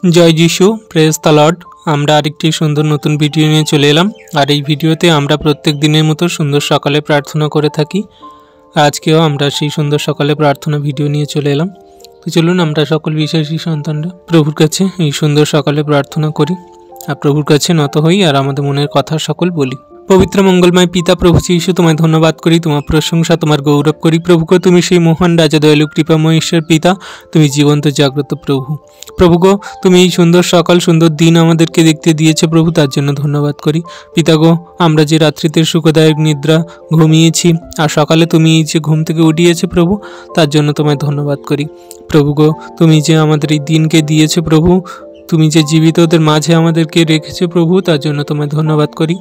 जय जिशु praise the lord. আমরা আরেকটি সুন্দর নতুন ভিডিও নিয়ে চলে এলাম। আর এই ভিডিওতে আমরা প্রত্যেক দিনের মতো সুন্দর সকালে প্রার্থনা করে থাকি। আজকেও আমরা সেই সুন্দর সকালে প্রার্থনা ভিডিও নিয়ে চলে এলাম। তো চলুন আমরা সকল বিশ্বাসী সন্তানরা প্রভুর কাছে এই সুন্দর সকালে প্রার্থনা করি আর প্রভুর কাছে নত হই আর আমাদের মনের কথা সকল বলি। পবিত্র মঙ্গলময় পিতা প্রভু যীশু, তোমায় ধন্যবাদ করি, তোমার প্রশংসা, তোমার গৌরব করি। প্রভুকে তুমি সেই মহান রাজা, দয়ালু, কৃপাময় ঈশ্বর পিতা, তুমি জীবন্ত জাগ্রত প্রভু। প্রভুগো, তুমি এই সুন্দর সকাল, সুন্দর দিন আমাদেরকে দেখতে দিয়েছে প্রভু, তার জন্য ধন্যবাদ করি। পিতাগো, আমরা যে রাত্রিতে সুখদায়ক নিদ্রা ঘুমিয়েছি আর সকালে তুমি এই যে ঘুম থেকে উঠিয়েছে প্রভু, তার জন্য তোমায় ধন্যবাদ করি। প্রভুগো, তুমি যে আমাদের এই দিনকে দিয়েছে প্রভু, তুমি যে জীবিতদের মাঝে আমাদেরকে রেখেছো প্রভু, তার জন্য তোমায় ধন্যবাদ করি।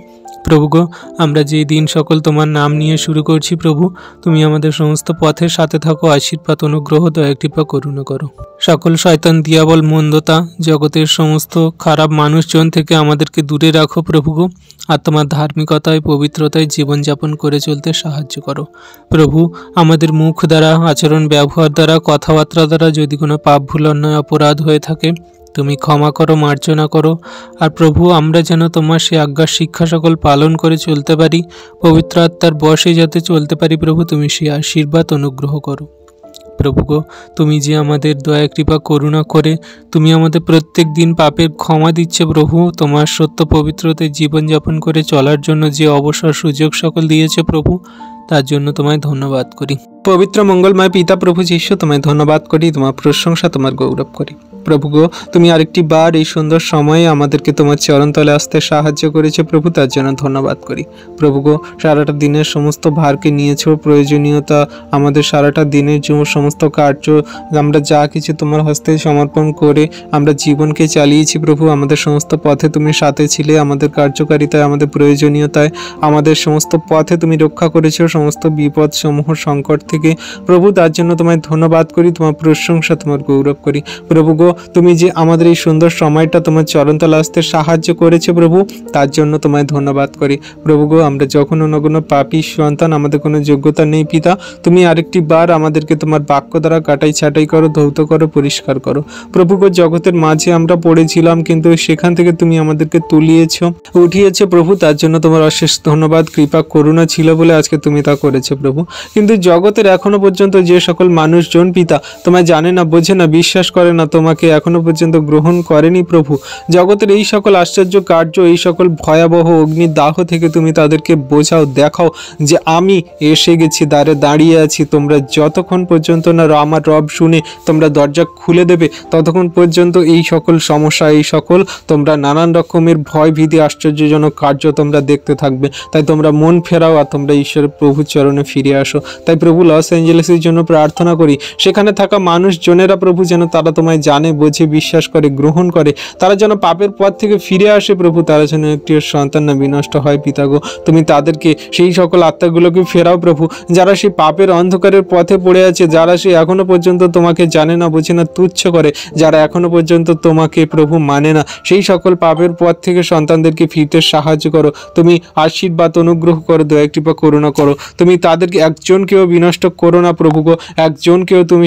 প্রভুগো, আমরা যে দিন সকল তোমার নাম নিয়ে শুরু করছি প্রভু, তুমি আমাদের সমস্ত পথের সাথে থাকো, আশীর্বাদ, অনুগ্রহ, দয়া, কৃপা, করুণা করো। সকল শয়তান, দিয়াবল, মন্দতা, জগতের সমস্ত খারাপ মানুষজন থেকে আমাদেরকে দূরে রাখো প্রভুগো, আর তোমার ধার্মিকতায়, পবিত্রতায় জীবনযাপন করে চলতে সাহায্য করো। প্রভু, আমাদের মুখ দ্বারা, আচরণ ব্যবহার দ্বারা, কথাবার্তা দ্বারা যদি কোনো পাপ, ভুল, অন্যায়, অপরাধ হয়ে থাকে তুমি ক্ষমা করো, মার্জনা করো। আর প্রভু, আমরা যেন তোমার সে আজ্ঞার শিক্ষা সকল পালন করে চলতে পারি, পবিত্র আত্মার বশে যাতে চলতে পারি প্রভু, তুমি সে আশীর্বাদ, অনুগ্রহ করো। প্রভুগো, তুমি যে আমাদের দয়া, কৃপা, করুণা করে তুমি আমাদের প্রত্যেক দিন পাপের ক্ষমা দিচ্ছে প্রভু, তোমার সত্য পবিত্রতায় জীবনযাপন করে চলার জন্য যে অবসর সুযোগ সকল দিয়েছে প্রভু, তার জন্য তোমায় ধন্যবাদ করি। পবিত্র মঙ্গলময় পিতা প্রভু যীশু, তোমায় ধন্যবাদ করি, তোমার প্রশংসা, তোমার গৌরব করি। প্রভুগো, তুমি আরেকটি বার এই সুন্দর সময়ে আমাদেরকে তোমার চরণতলে আসতে সাহায্য করেছে প্রভু, তার জন্য ধন্যবাদ করি। প্রভুগো, সারাটা দিনের সমস্ত ভারকে নিয়েছো, প্রয়োজনীয়তা, আমাদের সারাটা দিনের সমস্ত কার্য, আমরা যা কিছু তোমার হস্তে সমর্পণ করে আমরা জীবনকে চালিয়েছি প্রভু, আমাদের সমস্ত পথে তুমি সাথে ছিলে, আমাদের কার্যকারিতায়, আমাদের প্রয়োজনীয়তায়, আমাদের সমস্ত পথে তুমি রক্ষা করেছো সমস্ত বিপদ সমূহ সংকট থেকে প্রভু, তার জন্য তোমায় ধন্যবাদ করি, তোমার প্রশংসা, তোমার গৌরব করি। প্রভুগো, তুমি যে আমাদের এই সুন্দর সময়টা তোমার চরণতলে আসতে সাহায্য করেছে প্রভু, তার জন্য তোমায় ধন্যবাদ করি। প্রভুগো, আমরা যখন অন্য পাপী সন্তান, আমাদের কোনো যোগ্যতা নেই পিতা, তুমি আরেকটি বার আমাদেরকে তোমার বাক্য দ্বারা কাটাই ছাটাই করো, ধৌত করো, পরিষ্কার করো। প্রভুগো, জগতের মাঝে আমরা পড়েছিলাম, কিন্তু সেখান থেকে তুমি আমাদেরকে তুলিয়েছো, উঠিয়েছো প্রভু, তার জন্য তোমার অশেষ ধন্যবাদ। কৃপা, করুণা ছিল বলে আজকে তুমি তা করেছো প্রভু। কিন্তু জগতের এখনো পর্যন্ত যে সকল মানুষজন পিতা তোমায় জানে না, বোঝে না, বিশ্বাস করে না, তোমাকে এখনো পর্যন্ত গ্রহণ করেনি প্রভু, জগতের এই সকল আশ্চর্য কার্য, এই সকল ভয়াবহ অগ্নির দাহ থেকে তুমি তাদেরকে বোঝাও, দেখাও যে আমি এসে গেছি, দ্বারে দাঁড়িয়ে আছি। তোমরা যতক্ষণ পর্যন্ত না আমার রব শুনে তোমরা দরজা খুলে দেবে, ততক্ষণ পর্যন্ত এই সকল সমস্যা, এই সকল তোমরা নানান রকমের ভয়, ভীতি, আশ্চর্যজনক কার্য তোমরা দেখতে থাকবে। তাই তোমরা মন ফেরাও আর তোমরা ঈশ্বরের প্রভুর চরণে ফিরে আসো। তাই প্রভু, লস অ্যাঞ্জেলেসের জন্য প্রার্থনা করি, সেখানে থাকা মানুষজনেরা প্রভু যেন তারা তোমায় জানে, বোঝে, বিশ্বাস করে, গ্রহণ করে, তারা যেন পাপের পথ থেকে ফিরে আসে প্রভু, তারা যেন একটি সন্তান না বিনষ্ট হয় পিতাগো। তুমি তাদেরকে, সেই সকল আত্মাগুলোকে ফেরাও প্রভু, যারা সেই পাপের অন্ধকারের পথে পড়ে আছে, যারা সে এখনো পর্যন্ত তোমাকে জানে না, বোঝে না, তুচ্ছ করে, যারা এখনো পর্যন্ত তোমাকে প্রভু মানে না, সেই সকল পাপের পথ থেকে সন্তানদেরকে ফিরতে সাহায্য করো। তুমি আশীর্বাদ, অনুগ্রহ করো, দয়া, কৃপা, করুণা করো। তুমি তাদেরকে একজনকেও বিনষ্ট করো না প্রভুগো, একজনকেও তুমি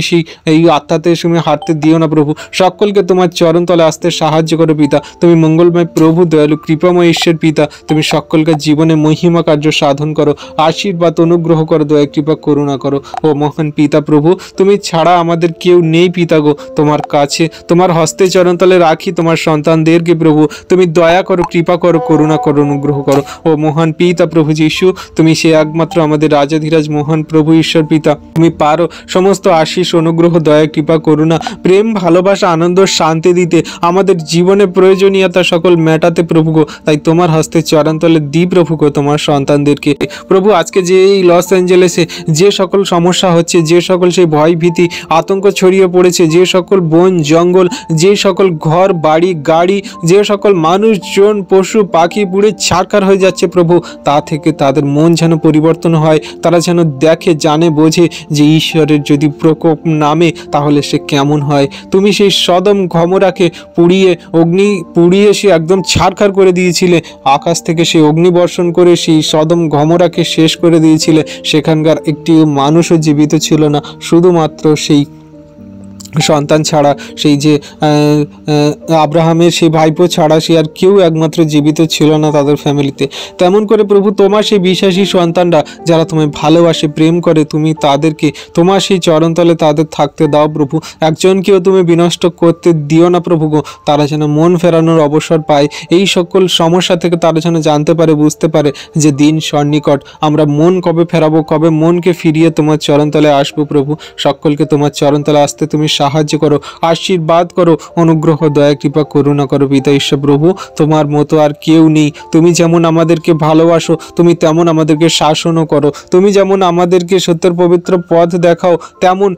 এই আত্মাতে তুমি হারতে দিও না প্রভু, সকলকে তোমার চরণতলে আসতে সাহায্য করো পিতা। তুমি মঙ্গলময় প্রভু, দয়ালু, কৃপাময় ঈশ্বর পিতা, তুমি সকলকে জীবনে মহিমা কার্য সাধন করো, আশীর্বাদ, অনুগ্রহ করো, দয়া, কৃপা, করুণা করো। ও মহান পিতা প্রভু, তুমি ছাড়া আমাদের কেউ নেই পিতাগো, তোমার কাছে, তোমার হস্তে চরণতলে রাখি তোমার সন্তানদেরকে প্রভু, তুমি দয়া করো, কৃপা করো, করুণা করো, অনুগ্রহ করো। ও মহান পিতা প্রভু যীশু, তুমি সে একমাত্র আমাদের রাজাধিরাজ মহান প্রভু ঈশ্বর পিতা, তুমি পারো সমস্ত আশীষ, অনুগ্রহ, দয়া, কৃপা, করুণা, প্রেম, ভালোবাসা, আনন্দ, শান্তি দিতে, আমাদের জীবনে প্রয়োজনীয়তা সকল মেটাতে প্রভুগো। তাই তোমার হস্তে চরণতলে দি প্রভুগো তোমার সন্তানদেরকে প্রভু। আজকে যে এই লস অ্যাঞ্জেলেসে যে সকল সমস্যা হচ্ছে, যে সকল সেই ভয়, ভীতি, আতঙ্ক ছড়িয়ে পড়েছে, যে সকল বন জঙ্গল, যে সকল ঘর বাড়ি গাড়ি, যে সকল মানুষজন, পশু পাখি পুড়ে ছারখার হয়ে যাচ্ছে প্রভু, তা থেকে তাদের মন যেন পরিবর্তন হয়, তারা যেন দেখে, জানে, বোঝে যে ঈশ্বরের যদি প্রকোপ নামে তাহলে সে কেমন হয়। তুমি সেই সদম গমোরাকে পুড়িয়ে সে একদম ছারখার করে দিয়েছিলে, আকাশ থেকে সেই অগ্নি বর্ষণ করে সেই সদম গমোরাকে শেষ করে দিয়েছিলে, সেখানকার একটি মানুষও জীবিত ছিল না, শুধুমাত্র সেই সন্তান ছাড়া, সেই যে আব্রাহামের সেই ভাইপো ছাড়া সে আর কেউ একমাত্র জীবিত ছিল না তাদের ফ্যামিলিতে। তেমন করে প্রভু তোমার সেই বিশ্বাসী সন্তানরা যারা তোমায় ভালোবাসে, প্রেম করে, তুমি তাদেরকে তোমার সেই চরণতলে তাদের থাকতে দাও প্রভু। একজনকেও তুমি বিনষ্ট করতে দিও না প্রভু গো। তারা যেন মন ফেরানোর অবসর পায়, এই সকল সমস্যা থেকে তারা যেন জানতে পারে, বুঝতে পারে যে দিন সন্নিকট, আমরা মন কবে ফেরাবো, কবে মনকে ফিরিয়ে তোমার চরণতলে আসবো প্রভু। সকলকে তোমার চরণতলে আসতে তুমি সাহায্য করো, আশীর্বাদ করো, অনুগ্রহ, দয়া, কৃপা, করুণা করো পিতা ঈশ্বর প্রভু। তোমার মতো আর কেউ নেই। তুমি যেমন আমাদেরকে ভালোবাসো, তুমি তেমন আমাদেরকে শাসনও করো। তুমি যেমন আমাদেরকে সত্যের পবিত্র পথ দেখাও, তেমন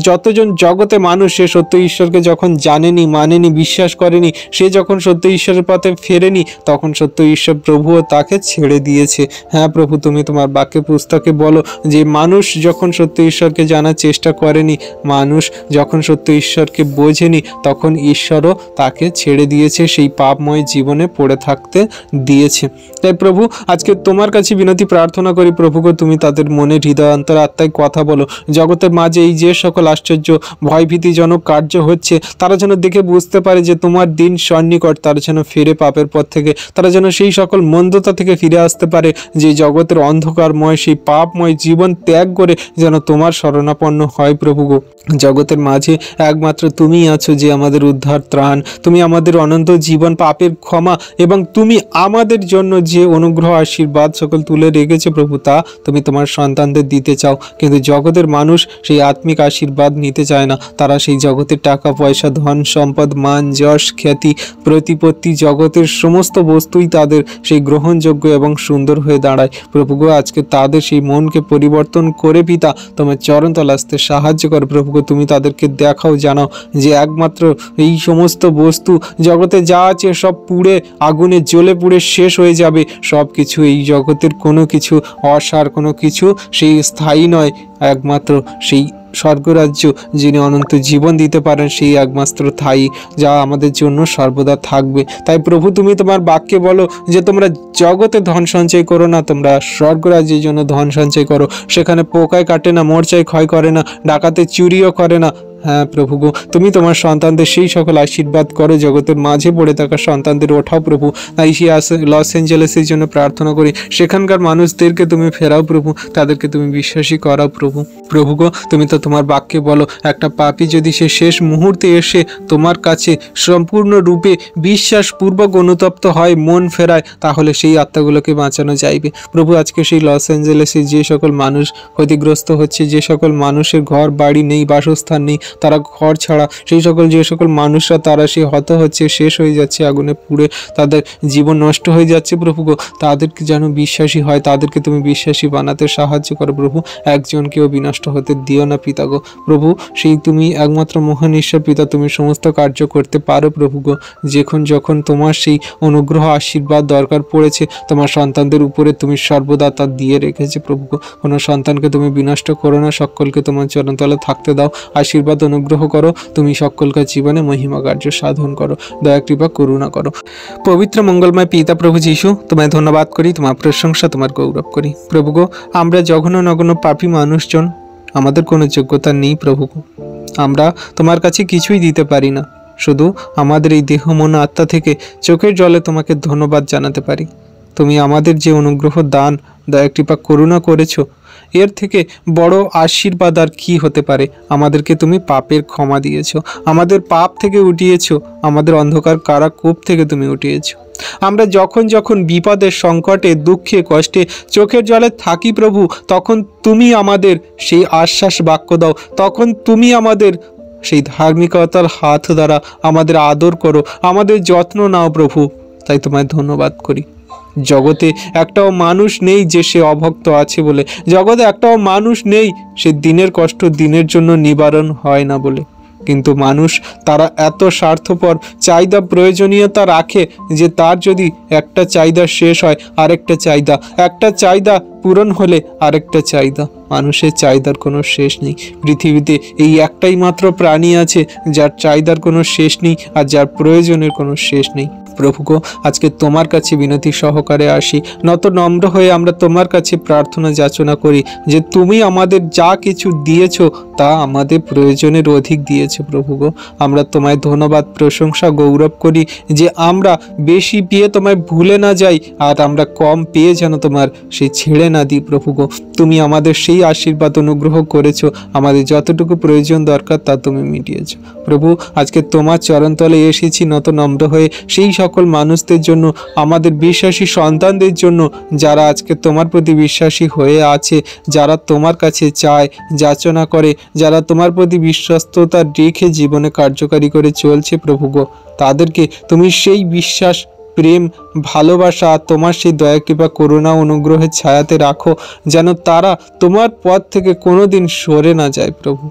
যতজন জগতে মানুষ সে সত্য ঈশ্বরকে যখন জানেনি, মানেনি, বিশ্বাস করেনি, সে যখন সত্য ঈশ্বরের পথে ফেরেনি, তখন সত্য ঈশ্বর প্রভুও তাকে ছেড়ে দিয়েছে। হ্যাঁ প্রভু, তুমি তোমার বাক্যে পুস্তকে বলো যে মানুষ যখন সত্য ঈশ্বরকে জানার চেষ্টা করেনি, মানুষ যখন সত্য ঈশ্বরকে বোঝেনি, তখন ঈশ্বরও তাকে ছেড়ে দিয়েছে, সেই পাপময় জীবনে পড়ে থাকতে দিয়েছে। তাই প্রভু আজকে তোমার কাছে বিনতি প্রার্থনা করি প্রভুকে, তুমি তাদের মনে, হৃদয়, অন্তর, আত্মায় কথা বলো। জগতের মাঝে এই যে সকল আশ্চর্য ভয়ভীতিজনক কার্য হচ্ছে, তারা যেন দেখে বুঝতে পারে যে তোমার দিন সন্নিকট, তারা যেন ফিরে পাপের পথ থেকে, তারা যেন সেই সকল মন্দতা থেকে ফিরে আসতে পারে, যে জগতের অন্ধকারময় সেই পাপময় জীবন ত্যাগ করে যেন তোমার শরণাপন্ন হয় প্রভু গো। জগতের মাঝে একমাত্র তুমি আছো যে আমাদের উদ্ধার, ত্রাণ, তুমি আমাদের অনন্ত জীবন, পাপের ক্ষমা, এবং তুমি আমাদের জন্য যে অনুগ্রহ, আশীর্বাদ সকল তুলে রেখেছে প্রভু, তা তুমি তোমার সন্তানদের দিতে চাও। কিন্তু জগতের মানুষ সেই আত্মিক আশীর্বাদ নিতে চায় না। তারা সেই জগতের টাকা পয়সা, ধন সম্পদ, মান, যশ, খ্যাতি, প্রতিপত্তি, জগতের সমস্ত বস্তুই তাদের সেই গ্রহণযোগ্য এবং সুন্দর হয়ে দাঁড়ায় প্রভু গো। আজকে তাদের সেই মনকে পরিবর্তন করে পিতা তোমার চরণতলে আসতে সাহায্য কর প্রভু গো। তুমি তাদেরকে দেখাও, জানাও যে একমাত্র এই সমস্ত বস্তু জগতে যা আছে সব পুড়ে আগুনে জ্বলে পুড়ে শেষ হয়ে যাবে। সব কিছু, এই জগতের কোনো কিছু অসার, কোনো কিছু সেই স্থায়ী নয়। একমাত্র সেই স্বর্গরাজ্য যিনি অনন্ত জীবন দিতে পারেন, সেই একমাত্র স্থায়ী, যা আমাদের জন্য সর্বদা থাকবে। তাই প্রভু তুমি তোমার বাক্যে বলো যে তোমরা জগতে ধন সঞ্চয় করো না, তোমরা স্বর্গরাজ্যের জন্য ধন সঞ্চয় করো। সেখানে পোকায় কাটে না, মরচায় ক্ষয় করে না, ডাকাতে চুরিও করে না। হ্যাঁ প্রভু গো, তুমি তোমার সন্তানদের সেই সকল আশীর্বাদ করো। জগতের মাঝে পড়ে থাকা সন্তানদের ওঠাও প্রভু। লস অ্যাঞ্জেলেসের জন্য প্রার্থনা করি, সেখানকার মানুষদেরকে তুমি ফেরাও প্রভু, তাদেরকে তুমি বিশ্বাসী করাও প্রভু। প্রভু গো, তুমি তো তোমার বাক্যে বলো একটা পাপী যদি সে শেষ মুহূর্তে এসে তোমার কাছে সম্পূর্ণরূপে বিশ্বাসপূর্বক অনুতপ্ত হয়, মন ফেরায়, তাহলে সেই আত্মাগুলোকে বাঁচানো যাইবে প্রভু। আজকে সেই লস অ্যাঞ্জেলেসে যে সকল মানুষ ক্ষতিগ্রস্ত হচ্ছে, যে সকল মানুষের ঘর বাড়ি নেই, বাসস্থান নেই, তারা ঘর ছাড়া, সেই সকল যে সকল মানুষরা তারা সে হত হচ্ছে, শেষ হয়ে যাচ্ছে, আগুনে পুড়ে তাদের জীবন নষ্ট হয়ে যাচ্ছে প্রভু গো, তাদেরকে যেন বিশ্বাসী হয়, তাদেরকে তুমি বিশ্বাসী বানাতে সাহায্য করো প্রভু। একজনকেও বিনষ্ট হতে দিও না পিতা গো। প্রভু সেই তুমি একমাত্র মহান ঈশ্বর পিতা, তুমি সমস্ত কার্য করতে পারো প্রভু গো। যখন তোমার সেই অনুগ্রহ, আশীর্বাদ দরকার পড়েছে, তোমার সন্তানদের উপরে তুমি সর্বদা তা দিয়ে রেখেছে প্রভু গো। কোনো সন্তানকে তুমি বিনষ্ট করো না, সকলকে তোমার চরণতলে থাকতে দাও, আশীর্বাদ অনুগ্রহ করো। তুমি সকলকার জীবনে মহিমা কার্য সাধন করো, দয়া, কৃপা, করুণা করো। পবিত্র মঙ্গলময় পিতা প্রভু যীশু, তোমায় ধন্যবাদ করি, তোমার প্রশংসা, তোমার গৌরব করি প্রভু গো। আমরা জঘন্য নগণ্য পাপী মানুষজন, আমাদের কোনো যোগ্যতা নেই প্রভু গো। আমরা তোমার কাছে কিছুই দিতে পারি না, শুধু আমাদের এই দেহ, মন, আত্মা থেকে চোখের জলে তোমাকে ধন্যবাদ জানাতে পারি। তুমি আমাদের যে অনুগ্রহ, দান, দয়া, কৃপা, করুণা করেছো, এর থেকে বড় আশীর্বাদ আর কি হতে পারে। আমাদেরকে তুমি পাপের ক্ষমা দিয়েছো, আমাদের পাপ থেকে উঠিয়েছো, আমাদের অন্ধকার কারাকূপ থেকে তুমি উঠিয়েছো। আমরা যখন যখন বিপদে, সংকটে, দুঃখে, কষ্টে, চোখের জলে থাকি প্রভু, তখন তুমি আমাদের সেই আশ্বাস বাক্য দাও, তখন তুমি আমাদের সেই ধার্মিকতার হাত দ্বারা আমাদের আদর করো, আমাদের যত্ন নাও প্রভু। তাই তোমায় ধন্যবাদ করি। জগতে একটাও মানুষ নেই যে সে অভক্ত আছে বলে, জগতে একটাও মানুষ নেই সে দিনের কষ্ট দিনের জন্য নিবারণ হয় না বলে। কিন্তু মানুষ তারা এত স্বার্থপর, চাহিদা প্রয়োজনীয়তা রাখে যে তার যদি একটা চাহিদা শেষ হয় আরেকটা চাহিদা, একটা চাহিদা পূরণ হলে আরেকটা চাহিদা। মানুষের চাহিদার কোনো শেষ নেই। পৃথিবীতে এই একটাই মাত্র প্রাণী আছে যার চাহিদার কোনো শেষ নেই আর যার প্রয়োজনের কোনো শেষ নেই। প্রভু গো, আজকে তোমার কাছে বিনতি সহকারে আসি, নত নম্র হয়ে আমরা তোমার কাছে প্রার্থনা যাচনা করি যে তুমি আমাদের যা কিছু দিয়েছো তা আমাদের প্রয়োজনের অধিক দিয়েছো প্রভু গো। আমরা তোমায় ধন্যবাদ প্রশংসা গৌরব করি যে আমরা বেশি পেয়ে তোমায় ভুলে না যাই, আর আমরা কম পেয়ে যেন তোমার সেই ছেড়ে না দিই প্রভু গো। তুমি আমাদের সেই আশীর্বাদ অনুগ্রহ করেছো, আমাদের যতটুকু প্রয়োজন দরকার তা তুমি মিটিয়েছো প্রভু। আজকে তোমার চরণতলে এসেছি নত নম্র হয়ে সেই সকল মানুষদের জন্য, আমাদের বিশ্বাসী সন্তানদের জন্য যারা আজকে তোমার প্রতি বিশ্বাসী হয়ে আছে, যারা তোমার কাছে চায়, যাচনা করে, যারা তোমার প্রতি বিশ্বস্ততা রেখে জীবনে কার্যকারী করে চলছে প্রভু গো। তাদেরকে তুমি সেই বিশ্বাস, প্রেম, ভালোবাসা, তোমার সেই দয়া কৃপা করুণা অনুগ্রহের ছায়াতে রাখো, যেন তারা তোমার পথ থেকে কোনোদিন সরে না যায় প্রভু।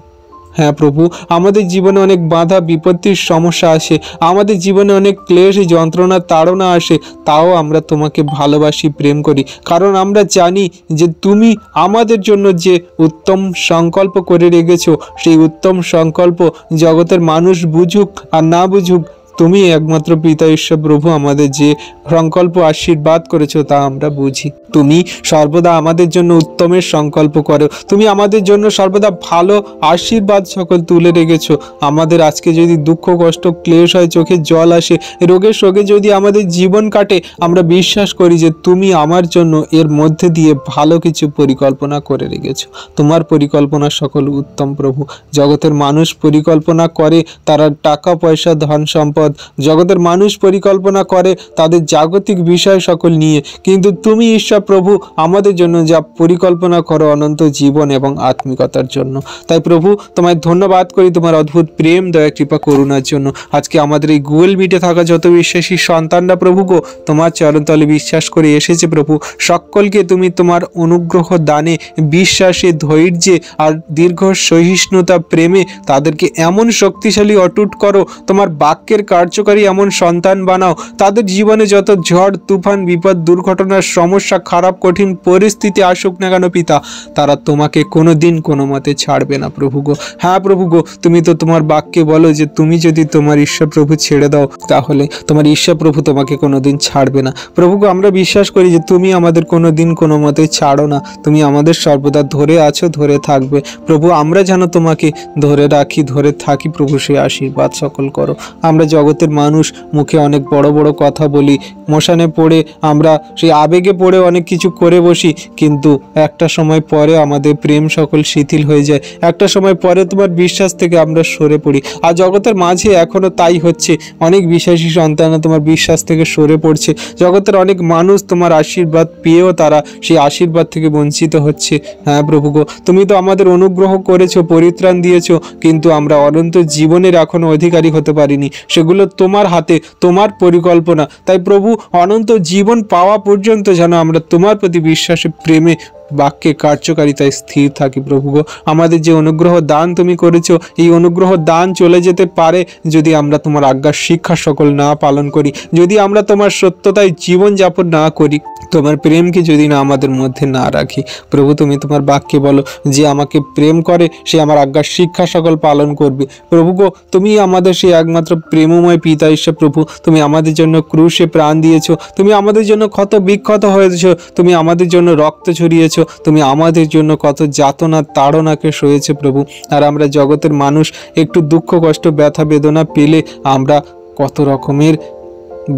হ্যাঁ প্রভু, আমাদের জীবনে অনেক বাধা বিপত্তির সমস্যা আসে, আমাদের জীবনে অনেক ক্লেশ যন্ত্রণা তাড়না আসে, তাও আমরা তোমাকে ভালোবাসি, প্রেম করি, কারণ আমরা জানি যে তুমি আমাদের জন্য যে উত্তম সংকল্প করে রেখেছো, সেই উত্তম সংকল্প জগতের মানুষ বুঝুক আর না বুঝুক, তুমি একমাত্র পিতা ঈশ্বর প্রভু আমাদের যে সংকল্প আশীর্বাদ করেছো তা আমরা বুঝি। তুমি সর্বদা আমাদের জন্য উত্তমের সংকল্প করো, তুমি আমাদের জন্য সর্বদা ভালো আশীর্বাদ সকল তুলে রেখেছো। আমাদের আজকে যদি দুঃখ কষ্ট ক্লেশ হয়, চোখে জল আসে, রোগে শোকে যদি আমাদের জীবন কাটে, আমরা বিশ্বাস করি যে তুমি আমার জন্য এর মধ্যে দিয়ে ভালো কিছু পরিকল্পনা করে রেখেছো। তোমার পরিকল্পনা সকল উত্তম প্রভু। জগতের মানুষ পরিকল্পনা করে তারা টাকা পয়সা ধন সম্পদ, জগতের মানুষ পরিকল্পনা করে তাদের জাগতিক বিষয় সকল নিয়ে, কিন্তু তুমি ঈশ্বর প্রভু আমাদের জন্য যা পরিকল্পনা করো অনন্ত জীবন এবং আত্মিকতার জন্য। তাই প্রভু তোমায় ধন্যবাদ করি তোমার অদ্ভুত প্রেম, দয়া কৃপা করুণার জন্য। আজকে আমাদের এই গুগল মিটে থাকা যত বিশ্বাসী সন্তানরা প্রভু গো, তোমার চরণতলে বিশ্বাস করে এসেছে প্রভু, সকলকে তুমি তোমার অনুগ্রহ দানে, বিশ্বাসে, ধৈর্যে আর দীর্ঘ সহিষ্ণুতা প্রেমে তাদেরকে এমন শক্তিশালী অটুট করো, তোমার বাক্যের কার্যকারী এমন সন্তান বানাও, তাদের জীবনে যত ঝড় তুফান বিপদ দুর্ঘটনার সমস্যা খারাপ কঠিন পরিস্থিতি আসুক না কেন পিতা, তারা তোমাকে কোনো দিন কোনো মতে ছাড়বে না প্রভু গো। হ্যাঁ প্রভু গো, তুমি তো তোমার বাক্যে বলো যে তুমি যদি তোমার ঈশ্বর প্রভু ছেড়ে দাও তাহলে তোমার ঈশ্বর প্রভু তোমাকে কোনো দিন ছাড়বে না প্রভু গো। আমরা বিশ্বাস করি যে তুমি আমাদের কোনো দিন কোনো মতে ছাড়ো না, তুমি আমাদের সর্বদা ধরে আছো, ধরে থাকবে প্রভু। আমরা যেন তোমাকে ধরে রাখি, ধরে থাকি প্রভু, সেই আশীর্বাদ সকল করো। আমরা জগতের মানুষ মুখে অনেক বড় বড় কথা বলি, মশানে পড়ে আমরা সেই আবেগে পড়ে অনেক কিছু করে বসি, কিন্তু একটা সময় পরে আমাদের প্রেম সকল শিথিল হয়ে যায়, একটা সময় পরে তোমার বিশ্বাস থেকে আমরা সরে পড়ি। আর জগতের মাঝে এখনো তাই হচ্ছে, অনেক বিশ্বাসী সন্তান তোমার বিশ্বাস থেকে সরে পড়ছে, জগতের অনেক মানুষ তোমার আশীর্বাদ পেয়েও তারা সেই আশীর্বাদ থেকে বঞ্চিত হচ্ছে। হ্যাঁ প্রভু গো, তুমি তো আমাদের অনুগ্রহ করেছো, পরিত্রাণ দিয়েছো, কিন্তু আমরা অনন্ত জীবনের এখনো অধিকারী হতে পারিনি, সেগুলো তোমার হাতে, তোমার পরিকল্পনা। তাই প্রভু, অনন্ত জীবন পাওয়া পর্যন্ত যেন আমরা তোমার প্রতি বিশ্বাসে, প্রেমে, বাক্যে কার্যকারিতায় স্থির থাকি প্রভু গো। আমাদের যে অনুগ্রহ দান তুমি করেছো, এই অনুগ্রহ দান চলে যেতে পারে যদি আমরা তোমার আজ্ঞার শিক্ষা সকল না পালন করি, যদি আমরা তোমার সত্যতায় জীবনযাপন না করি, তোমার প্রেমকে যদি না আমাদের মধ্যে না রাখি প্রভু। তুমি তোমার বাক্যে বলো যে আমাকে প্রেম করে সে আমার আজ্ঞার শিক্ষা সকল পালন করবে প্রভু গো। তুমি আমাদের সেই একমাত্র প্রেমময় পিতা ঈশ্বর প্রভু, তুমি আমাদের জন্য ক্রুশে প্রাণ দিয়েছো, তুমি আমাদের জন্য ক্ষত বিক্ষত হয়েছো, তুমি আমাদের জন্য রক্ত ছড়িয়েছো, তুমি আমাদের জন্য কত যাতনা তাড়নাকে সয়েছে প্রভু। আর আমরা জগতের মানুষ একটু দুঃখ কষ্ট ব্যথা বেদনা পেলে আমরা কত রকমের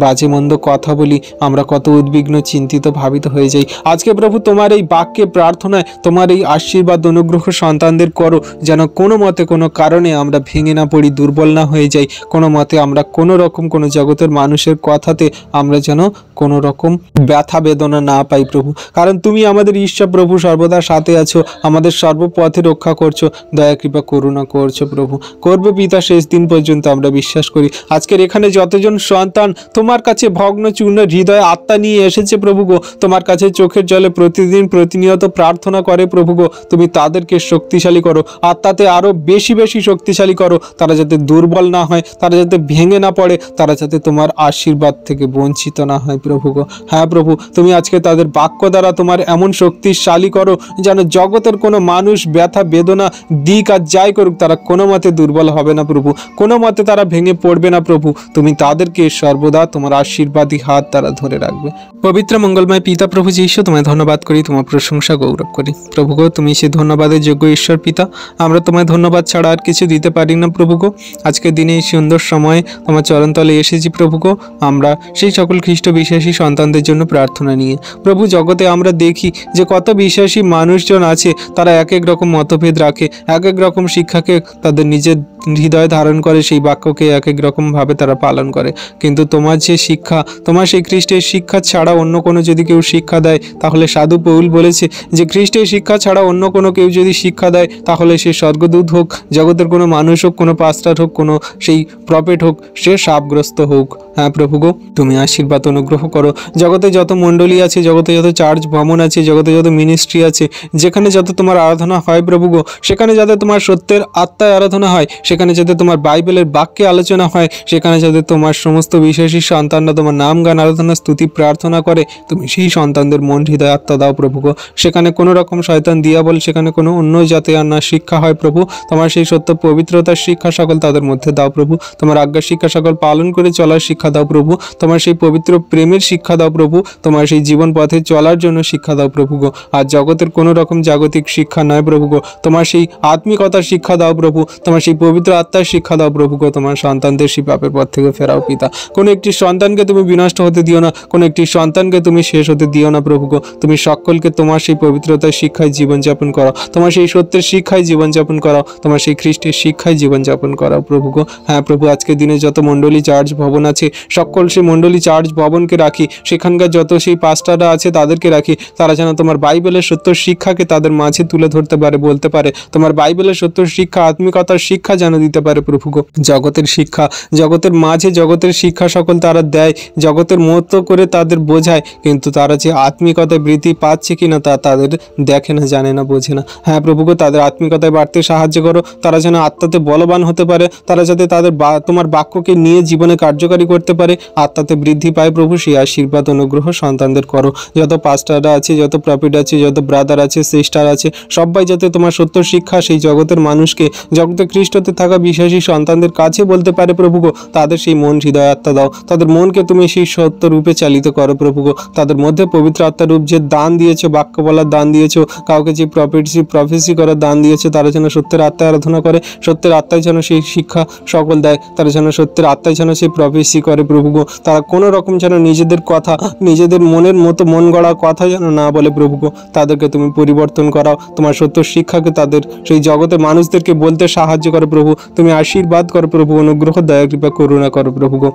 বাজে মন্দ কথা বলি, আমরা কত উদ্বিগ্ন চিন্তিত ভাবিত হয়ে যাই। আজকে প্রভু তোমার এই বাক্যে প্রার্থনায় তোমার এই আশীর্বাদ অনুগ্রহ সন্তানদের করো, যেন কোনো মতে কোনো কারণে আমরা ভেঙে না পড়ি, দুর্বল না হয়ে যাই, কোনো মতে আমরা কোনো রকম কোনো জগতের মানুষের কথাতে আমরা যেন কোনো রকম ব্যথা বেদনা না পাই প্রভু। কারণ তুমি আমাদের ঈশ্বর প্রভু, সর্বদা সাথে আছো, আমাদের সর্বপথে রক্ষা করছো, দয়া কৃপা করুণা করছো প্রভু, করবে পিতা শেষ দিন পর্যন্ত আমরা বিশ্বাস করি। আজকের এখানে যতজন সন্তান তোমার কাছে ভগ্ন চূর্ণ হৃদয় আত্মা নিয়ে এসেছে প্রভু গো, তোমার কাছে চোখের জলে প্রতিদিন প্রতিনিয়ত প্রার্থনা করে প্রভু গো, তুমি তাদেরকে শক্তিশালী করো, আত্মাতে আরো বেশি বেশি শক্তিশালী করো, তারা যাতে দুর্বল না হয়, তারা যাতে ভেঙে না পড়ে, তারা যাতে তোমার আশীর্বাদ থেকে বঞ্চিত না হয় প্রভু গো। হ্যাঁ প্রভু, তুমি আজকে তাদের বাক্য দ্বারা তোমার এমন শক্তিশালী করো যেন জগতের কোনো মানুষ ব্যথা বেদনা দিক আর যাই করুক তারা কোনো মতে দুর্বল হবে না প্রভু, কোনো মতে তারা ভেঙে পড়বে না প্রভু। তুমি তাদেরকে সর্বদা তোমার আশীর্বাদী হাত তারা ধরে রাখবে। পবিত্র মঙ্গলময় পিতা প্রভু যীশু, তোমায় ধন্যবাদ করি, তোমার প্রশংসা গৌরব করি। প্রভু গো, তুমি সে ধন্যবাদের যোগ্য ঈশ্বর পিতা। আমরা তোমায় ধন্যবাদ ছাড়া আর কিছু দিতে পারি না প্রভু গো। আজকের দিনে এই সুন্দর সময়ে তোমার চরণতলে এসেছি প্রভু গো। আমরা সেই সকল খ্রিস্ট বিশ্বাসী সন্তানদের জন্য প্রার্থনা নিয়ে প্রভু, জগতে আমরা দেখি যে কত বিশ্বাসী মানুষজন আছে, তারা এক এক রকম মতভেদ রাখে, এক এক রকম শিক্ষাকে তাদের নিজের হৃদয়ে ধারণ করে, সেই বাক্যকে এক এক রকমভাবে তারা পালন করে। কিন্তু তোমার যে শিক্ষা, তোমার সেই খ্রিস্টের শিক্ষা ছাড়া অন্য কোনো যদি কেউ শিক্ষা দেয়, তাহলে সাধু পৌল বলেছে যে খ্রিস্টের শিক্ষা ছাড়া অন্য কোনো কেউ যদি শিক্ষা দেয়, তাহলে সে স্বর্গদূত হোক, জগতের কোনো মানুষ হোক, কোনো পাস্টার হোক, কোনো সেই প্রফেট হোক, সে শাপগ্রস্ত হোক। হ্যাঁ প্রভু গো, তুমি আশীর্বাদ অনুগ্রহ করো। জগতে যত মণ্ডলী আছে, জগতে যত চার্চ ভবন আছে, জগতে যত মিনিস্ট্রি আছে, যেখানে যত তোমার আরাধনা হয় প্রভু গো, সেখানে যাতে তোমার সত্যের আত্মায় আরাধনা হয়, সেখানে যাতে তোমার বাইবেলের বাক্যে আলোচনা হয়, সেখানে যাতে তোমার সমস্ত বিশ্বাসী সন্তানরা তোমার নাম গান আরাধনা স্তুতি প্রার্থনা করে, তুমি সেই সন্তানদের মন হৃদয় আত্মা দাও প্রভু গো। সেখানে কোনো রকম শয়তান দিয়াবল, সেখানে কোনো অন্য জাতি আর না শিক্ষা হয় প্রভু, তোমার সেই সত্য পবিত্রতার শিক্ষা সকল তাদের মধ্যে দাও প্রভু। তোমার আজ্ঞা শিক্ষা সকল পালন করে চলার শিক্ষা দাও প্রভু। তোমার সেই পবিত্র প্রেমের শিক্ষা দাও প্রভু। তোমার সেই জীবন পথে চলার জন্য শিক্ষা দাও প্রভু গো। আর জগতের কোনো রকম জাগতিক শিক্ষা নয় প্রভু গো, তোমার সেই আত্মিকতার শিক্ষা দাও প্রভু। তোমার সেই পবিত্র আত্মার শিক্ষা দাও প্রভু গো। তোমার সন্তানদের সেই পাপের পথ থেকে ফেরাও পিতা। কোনো একটি সন্তানকে তুমি বিনষ্ট হতে দিও না, কোনো একটি সন্তানকে তুমি শেষ হতে দিও না প্রভু গো। তুমি সকলকে তোমার সেই পবিত্রতার শিক্ষায় জীবনযাপন করো, তোমার সেই সত্যের শিক্ষায় জীবনযাপন করাও, তোমার সেই খ্রিস্টের শিক্ষায় জীবনযাপন করাও প্রভু গো। হ্যাঁ প্রভু, আজকের দিনে যত মণ্ডলী চার্চ ভবন আছে, সকল সেই মণ্ডলী চার্চ ভবনকে রাখি, সেখানকার যত সেই পাস্টাররা আছে তাদেরকে রাখি, তারা যেন তোমার বাইবেলের সত্য শিক্ষাকে তাদের মাঝে তুলে ধরতে পারে, বলতে পারে, তোমার বাইবেলের সত্য শিক্ষা, আত্মিকতার শিক্ষা যেন দিতে পারে প্রভু গো। জগতের শিক্ষা, জগতের মাঝে জগতের শিক্ষা সকল তারা দেয়, জগতের মতো করে তাদের বোঝায়, কিন্তু তারা যে আত্মিকতায় বৃদ্ধি পাচ্ছে কিনা তা তাদের দেখে না, জানে না, বোঝে না। হ্যাঁ প্রভু গো, তাদের আত্মিকতায় বাড়তে সাহায্য করো, তারা যেন আত্মাতে বলবান হতে পারে, তারা যাতে তাদের তোমার বাক্যকে নিয়ে জীবনে কার্যকারী করতে পারে, আত্মাতে বৃদ্ধি পায় প্রভু। সেই আশীর্বাদ অনুগ্রহ সন্তানদের করো। যত পাস্টাররা আছে, যত প্রফেট আছে, যত ব্রাদার আছে, সিস্টার আছে, সবাই যাতে তোমার সত্য শিক্ষা সেই জগতের মানুষকে, জগতের খ্রিস্টতে থাকা বিশ্বাসী সন্তানদের কাছে বলতে পারে প্রভু গো। তাদের সেই মন হৃদয় আত্মা দাও, তাদের মনকে তুমি সেই সত্য রূপে চালিত করো প্রভু গো। তাদের মধ্যে পবিত্র আত্মার রূপ যে দান দিয়েছো, বাক্য বলার দান দিয়েছো, কাউকে যে প্রফেসি করার দান দিয়েছো, তারা যেন সত্যের আত্মায় আরাধনা করে, সত্যের আত্মায় যেন সেই শিক্ষা সকল দেয়, তারা যেন সত্যের আত্মায় যেন সেই প্রফেসি করে প্রভু গো। তারা কোনো রকম যেন নিজেদের কথা, নিজেদের মনের মতো মন গড়া কথা যেন না বলে প্রভু গো। তাদেরকে তুমি পরিবর্তন করাও, তোমার সত্য শিক্ষাকে তাদের সেই জগতের মানুষদেরকে বলতে সাহায্য করো প্রভু। তুমি আশীর্বাদ করো প্রভু, অনুগ্রহ দয়া কৃপা করুণা করো প্রভু গো।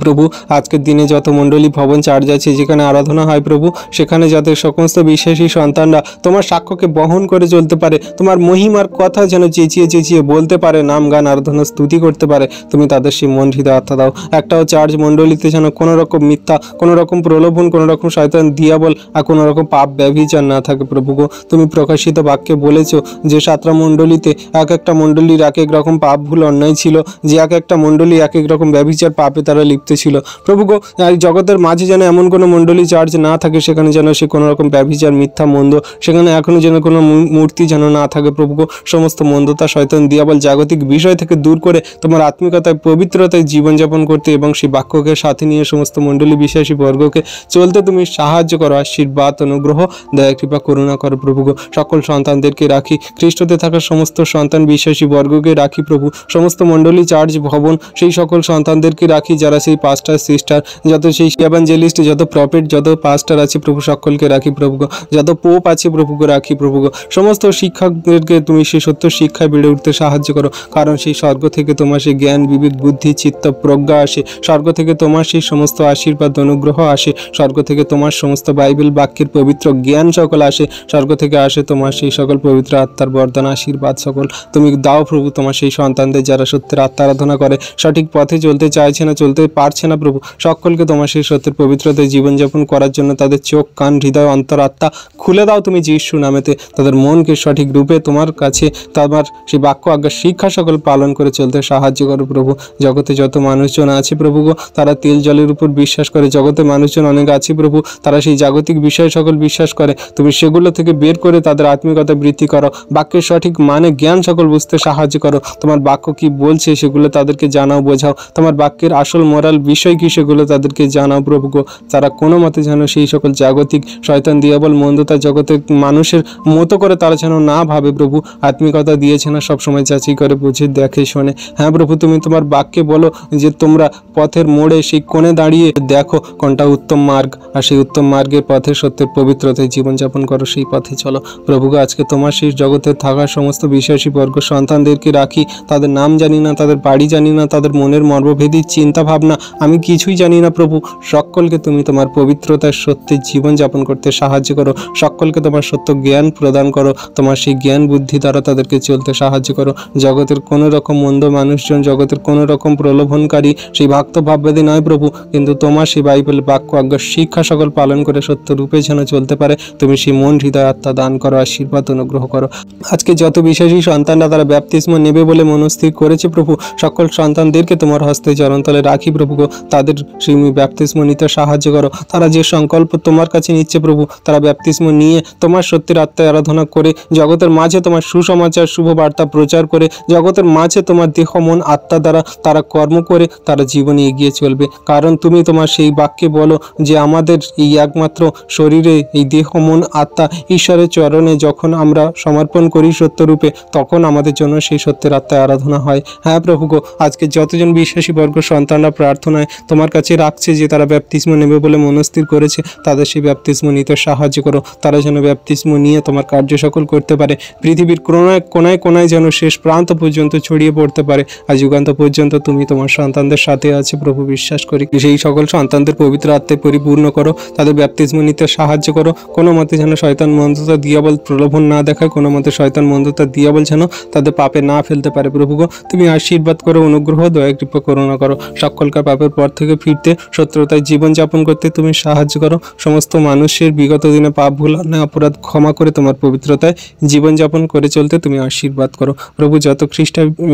প্রভু, আজকের দিনে যত মণ্ডলী ভবন চার্চ আছে, যেখানে আরাধনা হয় প্রভু, সেখানে যাতে সমস্ত বিশ্বাসী সন্তানরা তোমার সাক্ষ্যকে বহন করে চলতে পারে, তোমার মহিমার কথা যেন চেঁচিয়ে চেঁচিয়ে বলতে পারে, নাম গান আরাধনা স্তুতি করতে পারে, তুমি তাদের সেই মন হৃদয় আত্মা দাও। একটাও চার্চ মণ্ডলীতে যেন কোনো রকম মিথ্যা, কোনো রকম প্রলোভন, কোনো রকম শয়তান দিয়াবল আর কোনো রকম পাপ ব্যভিচার না থাকে প্রভু গো। তুমি প্রকাশিত বাক্যে বলেছো যে 7টা মণ্ডলীতে এক একটা মণ্ডলীর এক এক রকম পাপ ভুল অন্যায় ছিল, যে এক একটা মণ্ডলী এক এক রকম ব্যভিচার পাপে তারা লিপ্ত ছিল প্রভু গো। জগতের মাঝে যেন এমন কোনো মণ্ডলী চার্চ না থাকে সেখানে যেন সে কোনো রকম ব্যভিচার, মিথ্যা, মন্দ, সেখানে এখনো যেন কোনো মূর্তি যেন না থাকে প্রভু গো। সমস্ত মন্দতা, শয়তান দিয়াবল জাগতিক বিষয় থেকে দূর করে তোমার আত্মিকতায়, পবিত্রতায় জীবনযাপন করতে এবং সেই বাক্যকে সাথে নিয়ে সমস্ত মণ্ডলী বিশ্বাসী বর্গকে চলতে তুমি সাহায্য করো। আশীর্বাদ অনুগ্রহ দয়া কৃপা করুণা করো প্রভু গো। সকল সন্তানদেরকে রাখি, খ্রিস্টতে থাকা সমস্ত সন্তান বিশ্বাসী বর্গকে রাখি প্রভু। সমস্ত মণ্ডলী চার্চ ভবন সেই সকল সন্তানদেরকে রাখি, যারা সেই পাস্টার, সিস্টার, যত সেই এভাঞ্জেলিস্ট, যত প্রফেট, যত পাস্টার আছে প্রভু, সকলকে রাখি প্রভু গো। যত পোপ আছে প্রভুকে রাখি প্রভু গো। সমস্ত শিক্ষকদেরকে তুমি সেই সত্য শিক্ষায় বেড়ে উঠতে সাহায্য করো, কারণ সেই স্বর্গ থেকে তোমার সেই জ্ঞান, বিবেক, বুদ্ধি, চিত্ত, প্রজ্ঞা আসে, স্বর্গ থেকে তোমার সেই সমস্ত আশীর্বাদ অনুগ্রহ আসে, স্বর্গ থেকে তোমার সমস্ত বাইবেল বাক্যের পবিত্র জ্ঞান সকল আসে, স্বর্গ থেকে আসে তোমার সেই সকল পবিত্র আত্মার বরদান, আশীর্বাদ সকল তুমি দাও প্রভু। তোমার সেই সন্তানদের যারা সত্যের আত্মা আরাধনা করে, সঠিক পথে চলতে চাইছে না, চলতে পারছে না প্রভু, সকলকে তোমার সেই সত্যের পবিত্রতায় জীবনযাপন করার জন্য তাদের চোখ, কান, হৃদয়, অন্তর, আত্মা খুলে দাও তুমি যীশু নামেতে। তাদের মনকে সঠিক রূপে তোমার কাছে, তোমার সেই বাক্য আজ্ঞা শিক্ষা সকল পালন করে চলতে সাহায্য করো প্রভু। জগতে যত মানুষজন আছে প্রভু, প্রভু গো, তারা তেল জলের উপর বিশ্বাস করে। জগতে মানুষজন অনেক আছে প্রভু, তারা সেই জাগতিক বিষয় সকল বিশ্বাস করে। তুমি সেগুলো থেকে বের করে তাদের আত্মিকতা বৃদ্ধি করো, বাক্যের সঠিক মানে জ্ঞান সকল বুঝতে সাহায্য করো। তোমার বাক্য কি বলছে সেগুলো তাদেরকে জানাও, বোঝাও। তোমার বাক্যের আসল মোরাল বিষয় কি সেগুলো তাদেরকে জানাও প্রভু গো। তারা কোনো মতে যেন সেই সকল জাগতিক শয়তান দিয়াবল মন্দতা জগতের মানুষের মতো করে তারা যেন না ভাবে প্রভু। আত্মিকতা দিয়েছে না, সবসময় যাচাই করে বুঝে দেখে শোনে। হ্যাঁ প্রভু, তুমি তোমার বাক্যে বলো যে তোমরা পথের মোড়ে সেই কোণে দাঁড়িয়ে দেখো কোনটা উত্তম মার্গ, আর সেই উত্তম মার্গের পথে সত্যের পবিত্রতায় জীবনযাপন করো, সেই পথে চলো প্রভু গো। আজকে তোমার সেই জগতে থাকা সমস্ত বিশ্বাসী বর্গ সন্তানদেরকে রাখি। তাদের নাম জানি না, তাদের বাড়ি জানি না, তাদের মনের মর্মভেদী চিন্তা ভাবনা আমি কিছুই জানি না প্রভু। সকলকে তুমি তোমার পবিত্রতার সত্যের জীবনযাপন করতে সাহায্য করো, সকলকে তোমার সত্য জ্ঞান প্রদান করো। তোমার সেই জ্ঞান বুদ্ধি দ্বারা তাদেরকে চলতে সাহায্য করো। জগতের কোনো রকম মন্দ মানুষজন, জগতের কোনো রকম প্রলোভনকারী সেই ভক্ত ভাববেদী নয় প্রভু, কিন্তু তোমার সেই বাইবেল বাক্য আজ্ঞা শিক্ষা সকল পালন করে সত্য রূপে যেন চলতে পারে। তুমি সেই মন হৃদয় আত্মা দান করো, আশীর্বাদ অনুগ্রহ করো। আজকে যত বিশ্বাসী সন্তানরা তারা ব্যাপতিস্ম নেবে বলে মনস্থির করেছে প্রভু, সকল সন্তানদেরকে তোমার হস্তে চরণতলে রাখি প্রভু গো। তাদের সেই ব্যাপতিস্ম নিতে সাহায্য করো। তারা যে সংকল্প তোমার কাছে নিচ্ছে প্রভু, তারা ব্যাপতিস্ম নিয়ে তোমার সত্যের আত্মায় আরাধনা করে জগতের মাঝে তোমার সুসমাচার শুভ বার্তা প্রচার করে জগতের মাঝে তোমার দেহ মন আত্মা দ্বারা তারা কর্ম করে তারা জীবনে এগিয়ে চলবে। কারণ তুমি তোমার সেই বাক্যে বলো যে আমাদের এই একমাত্র শরীরে এই দেহ মন আত্মা ঈশ্বরের চরণে যখন আমরা সমর্পণ করি সত্যরূপে, তখন আমাদের জন্য সেই সত্যের আত্মায় আরাধনা হয়। হ্যাঁ প্রভু গো, আজকে যতজন বিশ্বাসী বর্গ সন্তানরা প্রার্থনায় তোমার কাছে রাখছে যে তারা ব্যাপতিস্ম নেবে বলে মনস্থির করেছে, তাদের সেই ব্যাপতিস্ম নিতে সাহায্য করো। তারা যেন ব্যাপতিস্ম নিয়ে তোমার কার্য সকল করতে পারে, পৃথিবীর কোনায় কোনায় কোনায় যেন শেষ প্রান্ত পর্যন্ত ছড়িয়ে পড়তে পারে। আর যুগান্ত পর্যন্ত তুমি তোমার সন্তানদের সাথে আছে প্রভু, বিশ্বাস করি। সেই সকল সন্তানদের পবিত্র আত্মায় পরিপূর্ণ করো, তাদের ব্যাপতিস্ম নিতে সাহায্য করো। কোনো মতে যেন শয়তান মন্দতা দিয়াবল প্রলোভন না দেখায়, কোনো মতে শয়তান মন্দতা দিয়াবল যেন তাদের পাপে না ফেলতে পারে প্রভু গো। তুমি আশীর্বাদ করো, অনুগ্রহ দয়া কৃপা করুণা করো। সকলকার পাপের পর থেকে ফিরতে সত্যতায় জীবনযাপন করতে তুমি সাহায্য করো। সমস্ত মানুষের বিগত দিনে পাপ ভুল অন্যায় অপরাধ ক্ষমা করে তোমার পবিত্রতায় জীবনযাপন করে চলতে তুমি আশীর্বাদ করো প্রভু। যত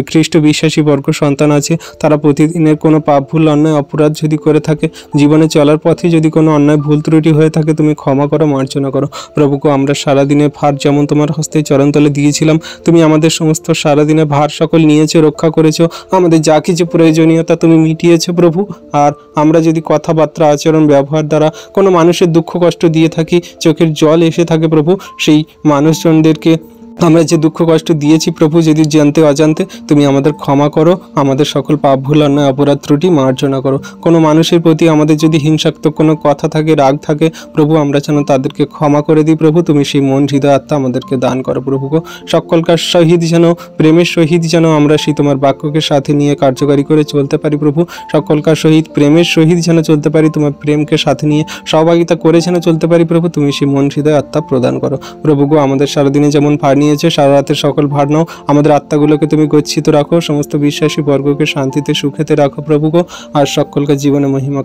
খ্রিস্ট বিশ্বাসী বর্গ সন্তান আছে তারা প্রতিদিনের কোনো পাপ ভুল অন্যায় অপরাধ যদি করে থাকে, জীবনে চলার পথে যদি কোনো অন্যায় ভুল ত্রুটি হয়ে থাকে, তুমি ক্ষমা করো, মার্জনা করো প্রভুকে। আমরা সারাদিনের ভার যেমন তোমার হস্তে চরণতলে দিয়েছিলাম, তুমি আমাদের সমস্ত সারাদিনের ভার সকল নিয়েছো, রক্ষা করেছো। আমাদের যা কিছু প্রয়োজনীয়তা তুমি মিটিয়েছো প্রভু। আর আমরা যদি কথাবার্তা আচরণ ব্যবহার দ্বারা কোনো মানুষের দুঃখ কষ্ট দিয়ে থাকি, চোখের জল এসে থাকে প্রভু, সেই মানুষজনদেরকে আমরা যে দুঃখ কষ্ট দিয়েছি প্রভু, যদি জানতে অজান্তে, তুমি আমাদের ক্ষমা করো। আমাদের সকল পাপ ভুল অন্যায় অপরাধ ত্রুটি মার্জনা করো। কোনো মানুষের প্রতি আমাদের যদি হিংসাত্মক কোনো কথা থাকে, রাগ থাকে প্রভু, আমরা যেন তাদেরকে ক্ষমা করে দিই প্রভু। তুমি সেই মন হৃদয় আত্মা আমাদেরকে দান করো প্রভু গো। সকলকার সহিত যেন প্রেমের সহিত যেন আমরা সেই তোমার বাক্যকে সাথে নিয়ে কার্যকারী করে চলতে পারি প্রভু। সকলকার সহিত প্রেমের সহিত যেন চলতে পারি, তোমার প্রেমকে সাথে নিয়ে সহভাগিতা করে যেন চলতে পারি প্রভু। তুমি সেই মন হৃদয় আত্মা প্রদান করো প্রভু গো। আমাদের সারাদিনে যেমন ভার নিয়েছে, সারা রাতের সকল ভার নাও। আমাদের আত্মাগুলোকে তুমি গচ্ছিত রাখো, সমস্ত বিশ্বাসী বর্গকে শান্তিতে সুখেতে রাখো প্রভু গো। আর সকলকার জীবনে মহিমা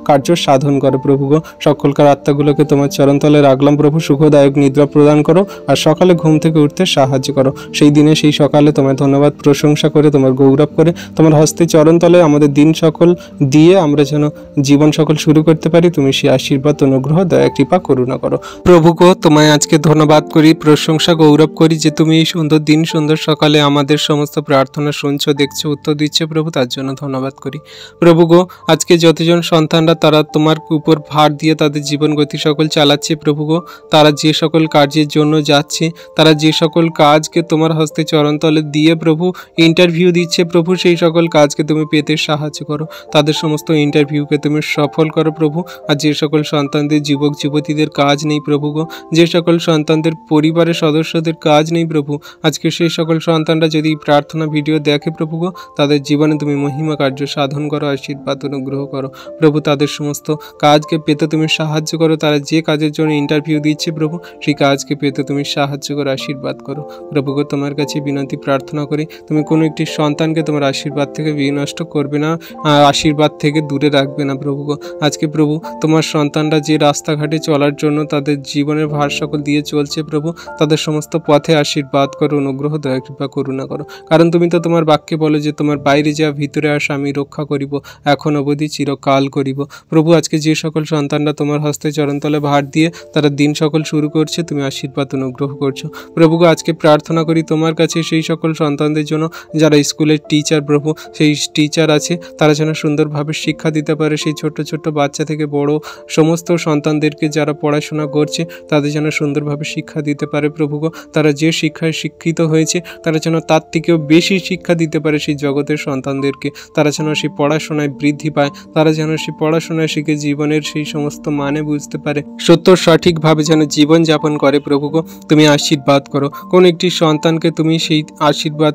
কার্য সাধন করো প্রভু গো। সকলকার আত্মাগুলোকে তোমার চরণতলে রাখলাম প্রভু। সুখদায়ক নিদ্রা প্রদান করো আর সকালে ঘুম থেকে উঠতে সাহায্য করো। সেই দিনে সেই সকালে তোমায় ধন্যবাদ প্রশংসা করে, তোমার গৌরব করে, তোমার হস্তে চরণতলে আমাদের দিন সকল দিয়ে আমরা যেন জীবন সকল শুরু করতে পারি। তুমি সেই আশীর্বাদ অনুগ্রহ দয়া কৃপা করুণা করো প্রভু গো। তোমায় আজকে ধন্যবাদ করি, প্রশংসা গৌরব করি যে তুমি এই সুন্দর দিন সুন্দর সকালে আমাদের সমস্ত প্রার্থনা শুনছো, দেখছো, উত্তর দিচ্ছে প্রভু। তার জন্য ধন্যবাদ করি প্রভু গো। আজকে যতজন সন্তানরা তারা তোমার উপর ভার দিয়ে তাদের জীবন গতি সকল চালাচ্ছে প্রভু গো, তারা যে সকল কার্যের জন্য যাচ্ছে, তারা যে সকল কাজকে তোমার হস্তে চরণতলে দিয়ে প্রভু ইন্টারভিউ দিচ্ছে প্রভু, সেই সকল কাজকে তুমি পেতে সাহায্য করো। তাদের সমস্ত ইন্টারভিউকে তুমি সফল করো প্রভু। আর যে সকল সন্তানদের যুবক যুবতীদের কাজ নেই প্রভু গো, যে সকল সন্তানদের পরিবারের সদস্যদের কাজ নেই প্রভু, আজকে সেই সকল সন্তানরা যদি প্রার্থনা ভিডিও দেখে প্রভু গো, তাদের জীবনে তুমি মহিমা কার্য সাধন করো, আশীর্বাদ অনুগ্রহ করো প্রভু। তাদের সমস্ত কাজকে পেতে তুমি সাহায্য করো। তারা যে কাজের জন্য ইন্টারভিউ দিচ্ছে প্রভু, সেই কাজকে পেতে তুমি সাহায্য করো, আশীর্বাদ করো প্রভু গো। তোমার কাছে বিনতি প্রার্থনা করি, তুমি কোনো একটি সন্তানকে তোমার আশীর্বাদ থেকে বিনষ্ট করবে না, আশীর্বাদ থেকে দূরে রাখবে না প্রভু গো। আজকে প্রভু তোমার সন্তানরা যে রাস্তাঘাটে চলার জন্য তাদের জীবনের ভার সকল দিয়ে চলছে প্রভু, তাদের সমস্ত পথ পথে আশীর্বাদ করো, অনুগ্রহ দয়া কৃপা করুণা করো। কারণ তুমি তো তোমার বাক্যে বলো যে তোমার বাইরে যা ভিতরে আসা আমি রক্ষা করিব, এখন অবধি চিরকাল করিব। প্রভু আজকে যে সকল সন্তানরা তোমার হস্তে চরণতলে ভার দিয়ে তারা দিন সকল শুরু করছে, তুমি আশীর্বাদ অনুগ্রহ করছো। প্রভু আজকে প্রার্থনা করি তোমার কাছে সেই সকল সন্তানদের জন্য যারা স্কুলের টিচার, প্রভু সেই টিচার আছে তারা যেন সুন্দরভাবে শিক্ষা দিতে পারে সেই ছোট্ট ছোট্ট বাচ্চা থেকে বড় সমস্ত সন্তানদেরকে যারা পড়াশোনা করছে তাদের যেন সুন্দরভাবে শিক্ষা দিতে পারে। প্রভু তারা যে শিক্ষায় শিক্ষিত হয়েছে তারা যেন তার থেকেও বেশি শিক্ষা দিতে পারে সেই জগতের সন্তানদেরকে। তারা যেন সেই পড়াশোনায় বৃদ্ধি পায়, তারা যেন সেই পড়াশোনায় শিখে জীবনের সেই সমস্ত মানে বুঝতে পারে, সত্য সঠিকভাবে যেন জীবনযাপন করে। প্রভু তুমি আশীর্বাদ করো, কোন একটি সন্তানকে তুমি সেই আশীর্বাদ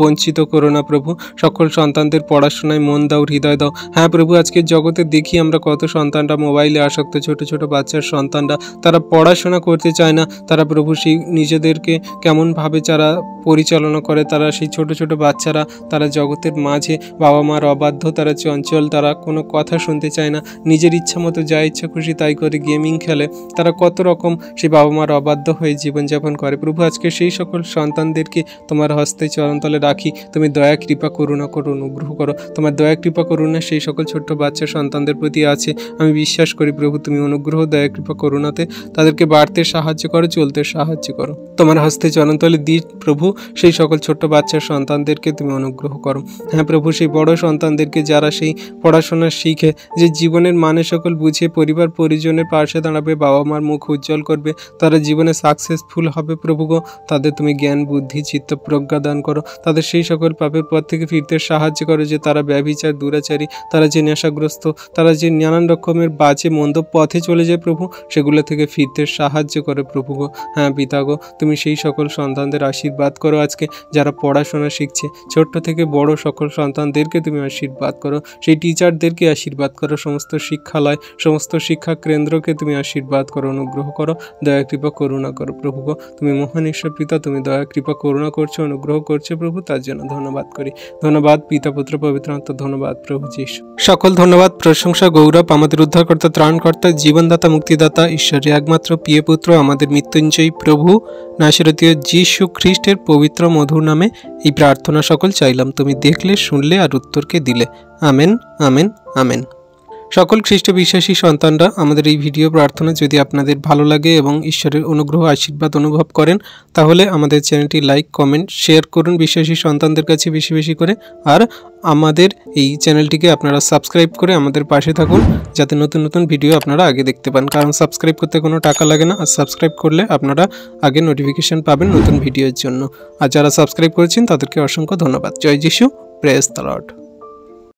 বঞ্চিত করো না। প্রভু সকল সন্তানদের পড়াশোনায় মন দাও, হৃদয় দাও। হ্যাঁ প্রভু আজকের জগতে দেখি আমরা কত সন্তানরা মোবাইলে আসক্ত, ছোট ছোট বাচ্চার সন্তানরা তারা পড়াশোনা করতে চায় না। তারা প্রভু সেই নিজেদেরকে কেমনভাবে যারা পরিচালনা করে, তারা সেই ছোট ছোট বাচ্চারা তারা জগতের মাঝে বাবা মার অবাধ্য, তারা চঞ্চল, তারা কোনো কথা শুনতে চায় না, নিজের ইচ্ছা মতো যা ইচ্ছা খুশি তাই করে গেমিং খেলে, তারা কত রকম সেই বাবা মার অবাধ্য হয়ে জীবনযাপন করে। প্রভু আজকে সেই সকল সন্তানদেরকে তোমার হস্তে চরণতলে রাখি, তুমি দয়া কৃপা করুণা করো, অনুগ্রহ করো। তোমার দয়া কৃপা করুণা সেই সকল ছোট্ট বাচ্চা সন্তানদের প্রতি আছে, আমি বিশ্বাস করি। প্রভু তুমি অনুগ্রহ দয়া কৃপা করুণাতে তাদেরকে বাড়তে সাহায্য করো, চলতে সাহায্য করো। তোমার হস্তে চরণতলে দিই প্রভু সেই সকল ছোট্ট বাচ্চার সন্তানদেরকে তুমি অনুগ্রহ করো। হ্যাঁ প্রভু সেই বড় সন্তানদেরকে যারা সেই পড়াশোনা শিখে যে জীবনের মানে সকল বুঝে পরিবার পরিজনের পাশে দাঁড়াবে, বাবা মার মুখ উজ্জ্বল করবে, তারা জীবনে সাকসেসফুল হবে। প্রভু গো তাদের তুমি জ্ঞান বুদ্ধি চিত্ত প্রজ্ঞা দান করো, তাদের সেই সকল পাপের পথ থেকে ফিরতে সাহায্য করো যে তারা ব্যভিচার দুরাচারী, তারা যে নেশাগ্রস্ত, তারা যে নানান রকমের বাজে মন্দ পথে চলে যায় প্রভু সেগুলো থেকে ফিরতে সাহায্য করে। প্রভু গো হ্যাঁ পিতা গো তুমি সেই সকল সন্তানদের আশীর্বাদ করো আজকে যারা পড়াশোনা শিখছে, ছোট্ট থেকে বড় সকল সন্তানদেরকে তুমি আশীর্বাদ করো, সেই টিচারদেরকে আশীর্বাদ করো, সমস্ত শিক্ষালয় সমস্ত শিক্ষা কেন্দ্রকে তুমি আশীর্বাদ করো, অনুগ্রহ করো, দয়া কৃপা করুণা করো। প্রভু গো তুমি মহান ঈশ্বর পিতা, তুমি দয়া কৃপা করুণা করছো, অনুগ্রহ করছো প্রভু, তার জন্য ধন্যবাদ করি। ধন্যবাদ পিতা পুত্র পবিত্র আত্মা, ধন্যবাদ প্রভু যীশু। সকল ধন্যবাদ প্রশংসা গৌরব আমাদের উদ্ধারকর্তা ত্রাণকর্তা জীবনদাতা মুক্তিদাতা ঈশ্বরের একমাত্র প্রিয় পুত্র আমাদের মৃত্যুঞ্জয়ী প্রভু নাসরতীয় যীশু খ্রিস্টের পবিত্র মধুর নামে এই প্রার্থনা সকল চাইলাম, তুমি দেখলে শুনলে আর উত্তরকে দিলে। Amen amen amen. সকল খ্রিস্ট বিশ্বাসী সন্তানরা আমাদের এই ভিডিও প্রার্থনা যদি আপনাদের ভালো লাগে এবং ঈশ্বরের অনুগ্রহ আশীর্বাদ অনুভব করেন তাহলে আমাদের চ্যানেলটি লাইক কমেন্ট শেয়ার করুন বিশ্বাসী সন্তানদের কাছে বেশি বেশি করে, আর আমাদের এই চ্যানেলটিকে আপনারা সাবস্ক্রাইব করে আমাদের পাশে থাকুন যাতে নতুন নতুন ভিডিও আপনারা আগে দেখতে পান। কারণ সাবস্ক্রাইব করতে কোনো টাকা লাগে না, আর সাবস্ক্রাইব করলে আপনারা আগে নোটিফিকেশন পাবেন নতুন ভিডিওর জন্য। আর যারা সাবস্ক্রাইব করেছেন তাদেরকে অসংখ্য ধন্যবাদ। জয় যিশু, প্রেজ দ্য লর্ড।